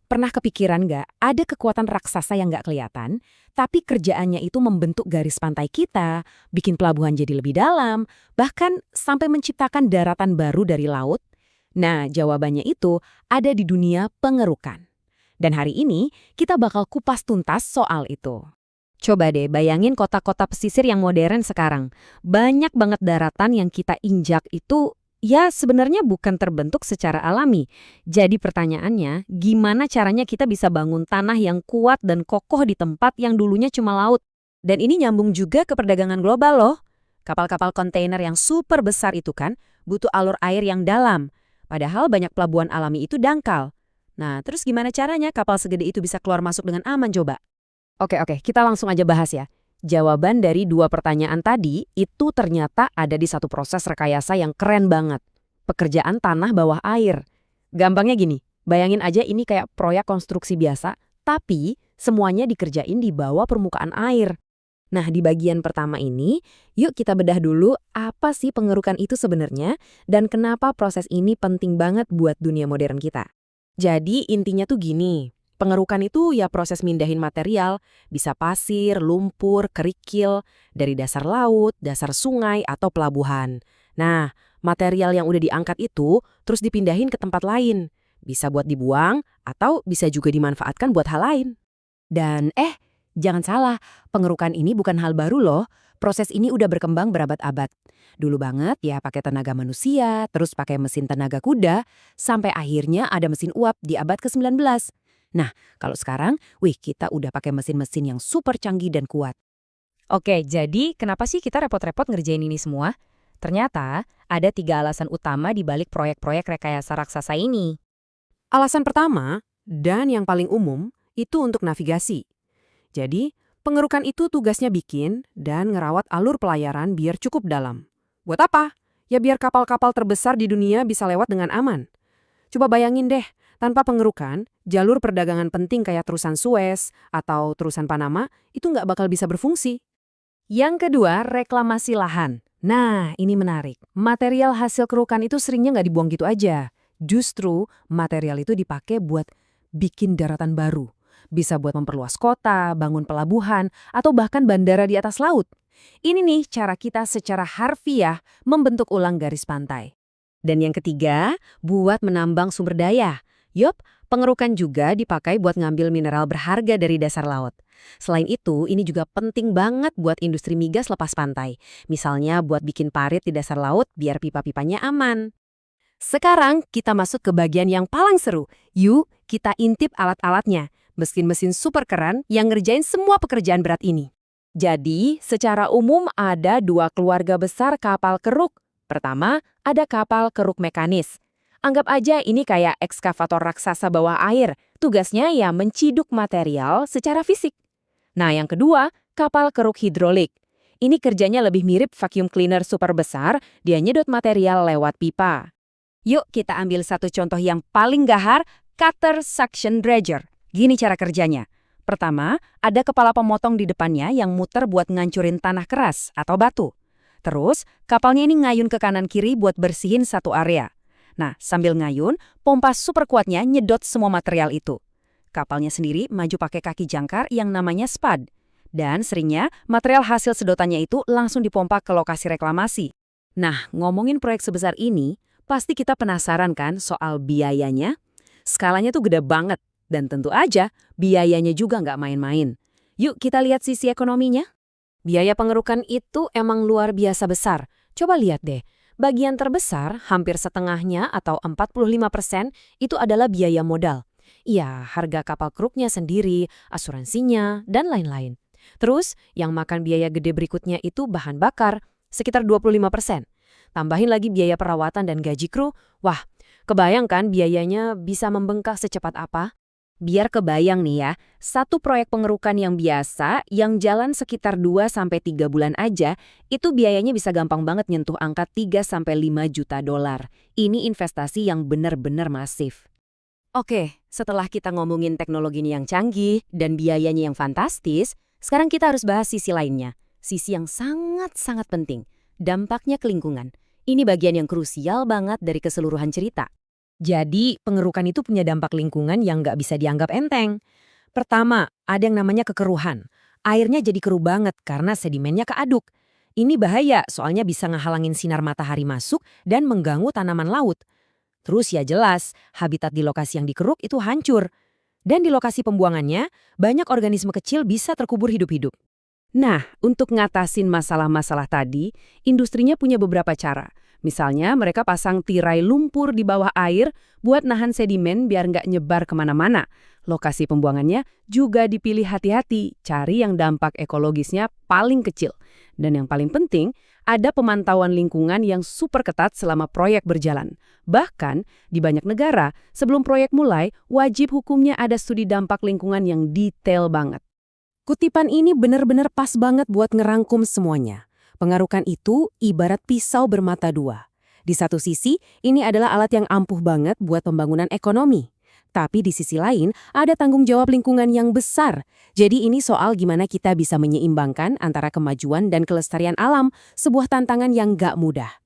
Pernah kepikiran nggak, ada kekuatan raksasa yang nggak kelihatan, tapi kerjaannya itu membentuk garis pantai kita, bikin pelabuhan jadi lebih dalam, bahkan sampai menciptakan daratan baru dari laut? Nah, jawabannya itu ada di dunia pengerukan. Dan hari ini, kita bakal kupas tuntas soal itu. Coba deh bayangin kota-kota pesisir yang modern sekarang. Banyak banget daratan yang kita injak itu ya sebenarnya bukan terbentuk secara alami. Jadi pertanyaannya, gimana caranya kita bisa bangun tanah yang kuat dan kokoh di tempat yang dulunya cuma laut? Dan ini nyambung juga ke perdagangan global loh. Kapal-kapal kontainer yang super besar itu kan butuh alur air yang dalam. Padahal banyak pelabuhan alami itu dangkal. Nah, terus gimana caranya kapal segede itu bisa keluar masuk dengan aman coba? Oke, kita langsung aja bahas ya. Jawaban dari dua pertanyaan tadi itu ternyata ada di satu proses rekayasa yang keren banget. Pekerjaan tanah bawah air. Gampangnya gini, bayangin aja ini kayak proyek konstruksi biasa, tapi semuanya dikerjain di bawah permukaan air. Nah, di bagian pertama ini, yuk kita bedah dulu apa sih pengerukan itu sebenarnya dan kenapa proses ini penting banget buat dunia modern kita. Jadi intinya tuh gini. Pengerukan itu ya proses mindahin material, bisa pasir, lumpur, kerikil, dari dasar laut, dasar sungai, atau pelabuhan. Nah, material yang udah diangkat itu terus dipindahin ke tempat lain. Bisa buat dibuang, atau bisa juga dimanfaatkan buat hal lain. Dan jangan salah, pengerukan ini bukan hal baru loh. Proses ini udah berkembang berabad-abad. Dulu banget ya pakai tenaga manusia, terus pakai mesin tenaga kuda, sampai akhirnya ada mesin uap di abad ke-19. Nah, kalau sekarang, kita udah pakai mesin-mesin yang super canggih dan kuat. Oke, jadi kenapa sih kita repot-repot ngerjain ini semua? Ternyata ada 3 alasan utama di balik proyek-proyek rekayasa raksasa ini. Alasan pertama, dan yang paling umum, itu untuk navigasi. Jadi, pengerukan itu tugasnya bikin dan ngerawat alur pelayaran biar cukup dalam. Buat apa? Ya biar kapal-kapal terbesar di dunia bisa lewat dengan aman. Coba bayangin deh, tanpa pengerukan, jalur perdagangan penting kayak terusan Suez atau terusan Panama itu nggak bakal bisa berfungsi. Yang kedua, reklamasi lahan. Nah, ini menarik. Material hasil kerukan itu seringnya nggak dibuang gitu aja. Justru, material itu dipakai buat bikin daratan baru. Bisa buat memperluas kota, bangun pelabuhan, atau bahkan bandara di atas laut. Ini nih cara kita secara harfiah membentuk ulang garis pantai. Dan yang ketiga, buat menambang sumber daya. Yup, pengerukan juga dipakai buat ngambil mineral berharga dari dasar laut. Selain itu, ini juga penting banget buat industri migas lepas pantai. Misalnya buat bikin parit di dasar laut biar pipa-pipanya aman. Sekarang kita masuk ke bagian yang paling seru. Yuk, kita intip alat-alatnya. Mesin-mesin super keren yang ngerjain semua pekerjaan berat ini. Jadi, secara umum ada 2 keluarga besar kapal keruk. Pertama, ada kapal keruk mekanis. Anggap aja ini kayak ekskavator raksasa bawah air. Tugasnya ya menciduk material secara fisik. Nah, yang kedua, kapal keruk hidrolik. Ini kerjanya lebih mirip vacuum cleaner super besar, dia nyedot material lewat pipa. Yuk kita ambil satu contoh yang paling gahar, cutter suction dredger. Gini cara kerjanya. Pertama, ada kepala pemotong di depannya yang muter buat ngancurin tanah keras atau batu. Terus, kapalnya ini ngayun ke kanan-kiri buat bersihin satu area. Nah, sambil ngayun, pompa super kuatnya nyedot semua material itu. Kapalnya sendiri maju pakai kaki jangkar yang namanya spad. Dan seringnya, material hasil sedotannya itu langsung dipompa ke lokasi reklamasi. Nah, ngomongin proyek sebesar ini, pasti kita penasaran kan soal biayanya? Skalanya tuh gede banget. Dan tentu aja, biayanya juga nggak main-main. Yuk kita lihat sisi ekonominya. Biaya pengerukan itu emang luar biasa besar. Coba lihat deh, bagian terbesar, hampir setengahnya atau 45% itu adalah biaya modal. Iya, harga kapal keruknya sendiri, asuransinya, dan lain-lain. Terus, yang makan biaya gede berikutnya itu bahan bakar, sekitar 25%. Tambahin lagi biaya perawatan dan gaji kru, wah, kebayangkan biayanya bisa membengkak secepat apa? Biar kebayang nih ya, satu proyek pengerukan yang biasa, yang jalan sekitar 2-3 bulan aja, itu biayanya bisa gampang banget nyentuh angka 3-5 juta dolar. Ini investasi yang benar-benar masif. Oke, setelah kita ngomongin teknologinya yang canggih dan biayanya yang fantastis, sekarang kita harus bahas sisi lainnya. Sisi yang sangat-sangat penting, dampaknya ke lingkungan. Ini bagian yang krusial banget dari keseluruhan cerita. Jadi, pengerukan itu punya dampak lingkungan yang nggak bisa dianggap enteng. Pertama, ada yang namanya kekeruhan. Airnya jadi keruh banget karena sedimennya keaduk. Ini bahaya soalnya bisa ngehalangin sinar matahari masuk dan mengganggu tanaman laut. Terus ya jelas, habitat di lokasi yang dikeruk itu hancur. Dan di lokasi pembuangannya, banyak organisme kecil bisa terkubur hidup-hidup. Nah, untuk ngatasin masalah-masalah tadi, industrinya punya beberapa cara. Misalnya, mereka pasang tirai lumpur di bawah air buat nahan sedimen biar nggak nyebar kemana-mana. Lokasi pembuangannya juga dipilih hati-hati, cari yang dampak ekologisnya paling kecil. Dan yang paling penting, ada pemantauan lingkungan yang super ketat selama proyek berjalan. Bahkan, di banyak negara, sebelum proyek mulai, wajib hukumnya ada studi dampak lingkungan yang detail banget. Kutipan ini benar-benar pas banget buat ngerangkum semuanya. Pengarukan itu ibarat pisau bermata dua. Di satu sisi, ini adalah alat yang ampuh banget buat pembangunan ekonomi. Tapi di sisi lain, ada tanggung jawab lingkungan yang besar. Jadi ini soal gimana kita bisa menyeimbangkan antara kemajuan dan kelestarian alam, sebuah tantangan yang gak mudah.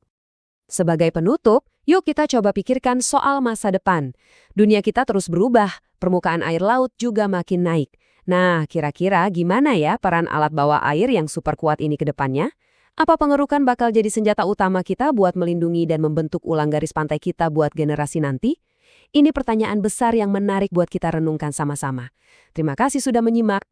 Sebagai penutup, yuk kita coba pikirkan soal masa depan. Dunia kita terus berubah, permukaan air laut juga makin naik. Nah, kira-kira gimana ya peran alat bawah air yang super kuat ini ke depannya? Apa pengerukan bakal jadi senjata utama kita buat melindungi dan membentuk ulang garis pantai kita buat generasi nanti? Ini pertanyaan besar yang menarik buat kita renungkan sama-sama. Terima kasih sudah menyimak.